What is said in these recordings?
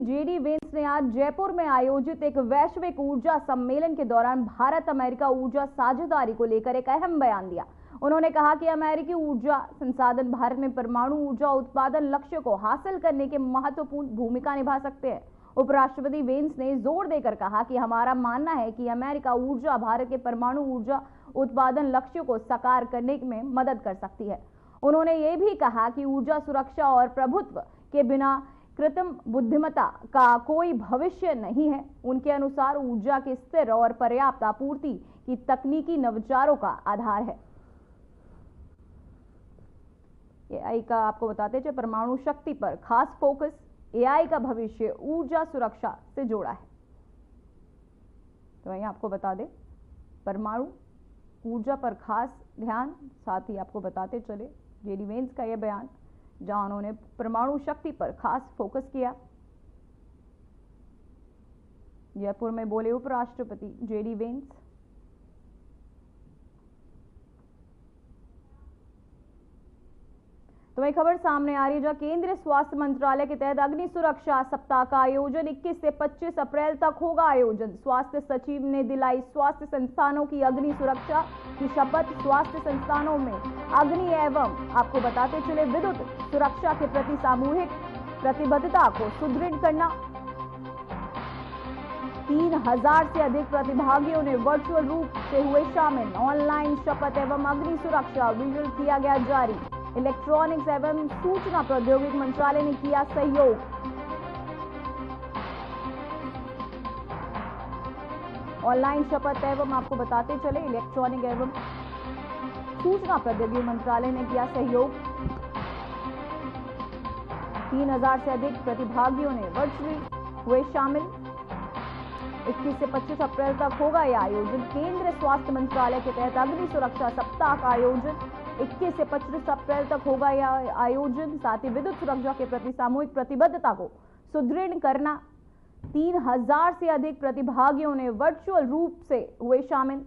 JD Vance ने आज जयपुर में आयोजित एक वैश्विक ऊर्जा सम्मेलन के दौरान भारत अमेरिका ऊर्जा साझेदारी को लेकर एक अहम बयान दिया। उन्होंने कहा कि अमेरिकी ऊर्जा संसाधन भारत में परमाणु ऊर्जा उत्पादन लक्ष्य को हासिल करने के महत्वपूर्ण भूमिका निभा सकते हैं। उपराष्ट्रपति वेंस ने जोर देकर कहा कि हमारा मानना है कि अमेरिका ऊर्जा भारत के परमाणु ऊर्जा उत्पादन लक्ष्य को साकार करने में मदद कर सकती है। उन्होंने ये भी कहा कि ऊर्जा सुरक्षा और प्रभुत्व के बिना कृत्रिम बुद्धिमत्ता का कोई भविष्य नहीं है। उनके अनुसार ऊर्जा की स्थिर और पर्याप्त आपूर्ति की तकनीकी नवाचारों का आधार है। एआई का आपको बताते चले परमाणु शक्ति पर खास फोकस, एआई का भविष्य ऊर्जा सुरक्षा से जोड़ा है। तो वहीं आपको बता दें परमाणु ऊर्जा पर खास ध्यान, साथ ही आपको बताते चले जेडी वेंस का यह बयान जहां उन्होंने परमाणु शक्ति पर खास फोकस किया। जयपुर में बोले उपराष्ट्रपति जेडी वेंस। तो वही खबर सामने आ रही है जहां केंद्रीय स्वास्थ्य मंत्रालय के तहत अग्नि सुरक्षा सप्ताह का आयोजन 21 से 25 अप्रैल तक होगा। आयोजन स्वास्थ्य सचिव ने दिलाई स्वास्थ्य संस्थानों की अग्नि सुरक्षा की शपथ। स्वास्थ्य संस्थानों में अग्नि एवं आपको बताते चले विद्युत सुरक्षा के प्रति सामूहिक प्रतिबद्धता को सुदृढ़ करना। 3000 से अधिक प्रतिभागियों ने वर्चुअल रूप से हुए शामिल। ऑनलाइन शपथ एवं अग्नि सुरक्षा विजुअल किया गया जारी। इलेक्ट्रॉनिक्स एवं सूचना प्रौद्योगिकी मंत्रालय ने किया सहयोग। ऑनलाइन शपथ एवं आपको बताते चले इलेक्ट्रॉनिक एवं सूचना प्रौद्योगिकी मंत्रालय ने किया सहयोग। 3000 से अधिक प्रतिभागियों ने वर्चुअली हुए शामिल। 21 से 25 अप्रैल तक होगा यह आयोजन। केंद्रीय स्वास्थ्य मंत्रालय के तहत अग्नि सुरक्षा सप्ताह का आयोजन 21 से 25 अप्रैल तक होगा यह आयोजन। साथ ही विद्युत सुरक्षा के प्रति सामूहिक प्रतिबद्धता को सुदृढ़ करना। 3000 से अधिक प्रतिभागियों ने वर्चुअल रूप से हुए शामिल।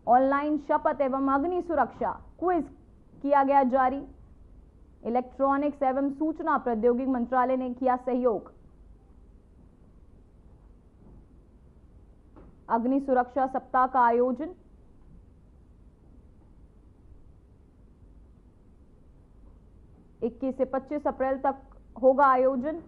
ऑनलाइन शपथ एवं अग्नि सुरक्षा क्विज किया गया जारी। इलेक्ट्रॉनिक्स एवं सूचना प्रौद्योगिकी मंत्रालय ने किया सहयोग। अग्नि सुरक्षा सप्ताह का आयोजन 21 से 25 अप्रैल तक होगा आयोजन।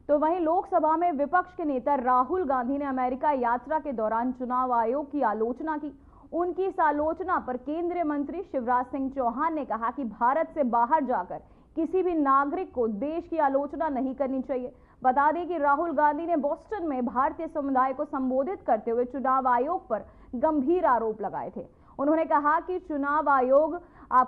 तो वहीं लोकसभा में विपक्ष के नेता राहुल गांधी ने अमेरिका यात्रा के दौरान चुनाव आयोग की आलोचना की। उनकी इस आलोचना पर केंद्रीय मंत्री शिवराज सिंह चौहान ने कहा कि भारत से बाहर जाकर किसी भी नागरिक को देश की आलोचना नहीं करनी चाहिए। बता दें कि राहुल गांधी ने बोस्टन में भारतीय समुदाय को संबोधित करते हुए चुनाव आयोग पर गंभीर आरोप लगाए थे। उन्होंने कहा कि चुनाव आयोग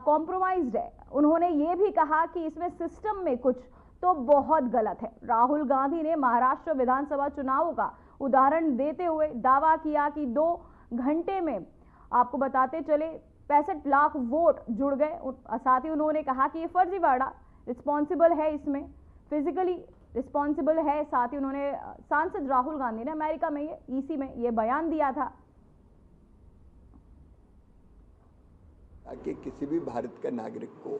कॉम्प्रोमाइज्ड है। उन्होंने ये भी कहा कि इसमें सिस्टम में कुछ तो बहुत गलत है। राहुल गांधी ने महाराष्ट्र विधानसभा चुनावों का उदाहरण देते हुए दावा किया कि 2 घंटे में आपको बताते चले 65 लाख वोट जुड़ गए। साथ ही उन्होंने कहा कि ये फर्जीवाड़ा रिस्पॉन्सिबल है, इसमें फिजिकली रिस्पॉन्सिबल है। साथ ही उन्होंने सांसद राहुल गांधी ने अमेरिका में ईसी में ये बयान दिया था कि किसी भी भारत के नागरिक को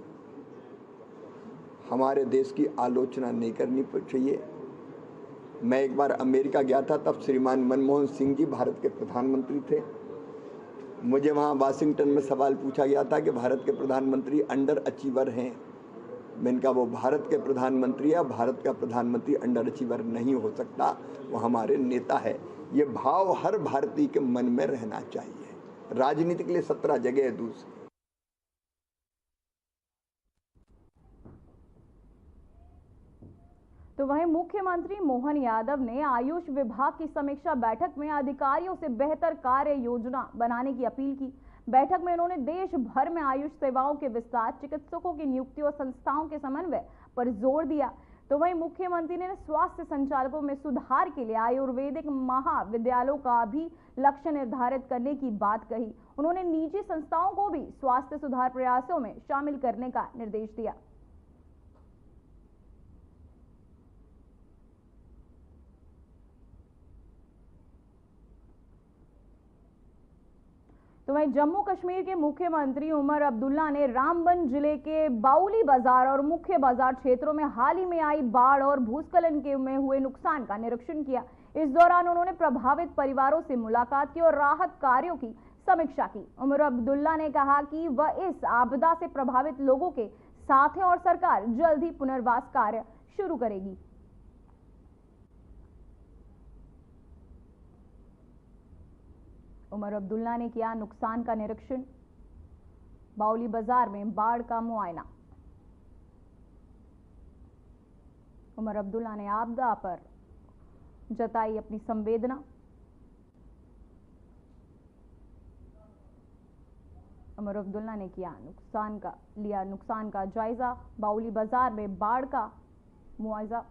हमारे देश की आलोचना नहीं करनी चाहिए। मैं एक बार अमेरिका गया था, तब श्रीमान मनमोहन सिंह जी भारत के प्रधानमंत्री थे। मुझे वहाँ वाशिंगटन में सवाल पूछा गया था कि भारत के प्रधानमंत्री अंडर अचीवर हैं। मैंने कहा वो भारत के प्रधानमंत्री है, भारत का प्रधानमंत्री अंडर अचीवर नहीं हो सकता, वो हमारे नेता है। ये भाव हर भारतीय के मन में रहना चाहिए। राजनीति के लिए 17 जगह है दूसरी। तो वहीं मुख्यमंत्री मोहन यादव ने आयुष विभाग की समीक्षा बैठक में अधिकारियों से बेहतर कार्य योजना बनाने की अपील की। बैठक में उन्होंने देश भर में आयुष सेवाओं के विस्तार, चिकित्सकों की नियुक्ति और संस्थाओं के समन्वय पर जोर दिया। तो वहीं मुख्यमंत्री ने स्वास्थ्य संचालकों में सुधार के लिए आयुर्वेदिक महाविद्यालयों का भी लक्ष्य निर्धारित करने की बात कही। उन्होंने निजी संस्थाओं को भी स्वास्थ्य सुधार प्रयासों में शामिल करने का निर्देश दिया। तो वहीं जम्मू कश्मीर के मुख्यमंत्री उमर अब्दुल्ला ने रामबन जिले के बाउली बाजार और मुख्य बाजार क्षेत्रों में हाल ही में आई बाढ़ और भूस्खलन में हुए नुकसान का निरीक्षण किया। इस दौरान उन्होंने प्रभावित परिवारों से मुलाकात की और राहत कार्यों की समीक्षा की। उमर अब्दुल्ला ने कहा कि वह इस आपदा से प्रभावित लोगों के साथ हैं और सरकार जल्द ही पुनर्वास कार्य शुरू करेगी। उमर अब्दुल्ला ने किया नुकसान का निरीक्षण, बाउली बाजार में बाढ़ का मुआयना। उमर अब्दुल्ला ने आपदा पर जताई अपनी संवेदना। उमर अब्दुल्ला ने किया नुकसान का जायजा, बाउली बाजार में बाढ़ का मुआवजा।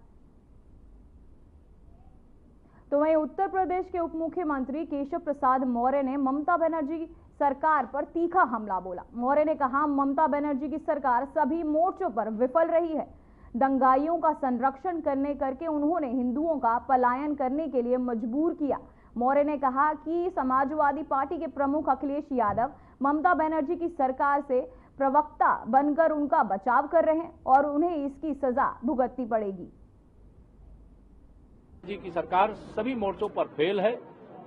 तो वहीं उत्तर प्रदेश के उप मुख्यमंत्री केशव प्रसाद मौर्य ने ममता बनर्जी सरकार पर तीखा हमला बोला। मौर्य ने कहा, ममता बनर्जी की सरकार सभी मोर्चों पर विफल रही है। दंगाइयों का संरक्षण करके उन्होंने हिंदुओं का पलायन करने के लिए मजबूर किया। मौर्य ने कहा कि समाजवादी पार्टी के प्रमुख अखिलेश यादव ममता बनर्जी की सरकार से प्रवक्ता बनकर उनका बचाव कर रहे हैं और उन्हें इसकी सजा भुगतनी पड़ेगी। जी की सरकार सभी मोर्चों पर फेल है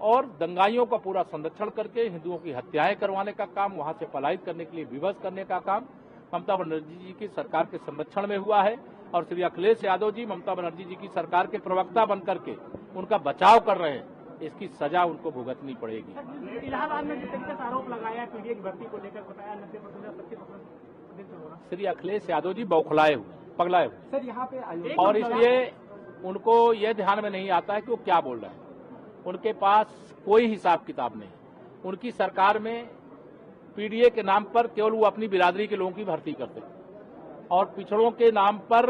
और दंगाइयों का पूरा संरक्षण करके हिंदुओं की हत्याएं करवाने का काम, वहां से पलायित करने के लिए विवश करने का काम ममता बनर्जी जी की सरकार के संरक्षण में हुआ है और श्री अखिलेश यादव जी ममता बनर्जी जी की सरकार के प्रवक्ता बनकर के उनका बचाव कर रहे हैं। इसकी सजा उनको भुगतनी पड़ेगी। इलाहाबाद में जिस तरीके से आरोप लगाया पीडीए की भर्ती को लेकर बताया 90% श्री अखिलेश यादव जी बौखलाए हुए, पगलाए हुए सर यहाँ पे और इसलिए उनको यह ध्यान में नहीं आता है कि वो क्या बोल रहे हैं। उनके पास कोई हिसाब किताब नहीं। उनकी सरकार में पीडीए के नाम पर केवल वो अपनी बिरादरी के लोगों की भर्ती करते और पिछड़ों के नाम पर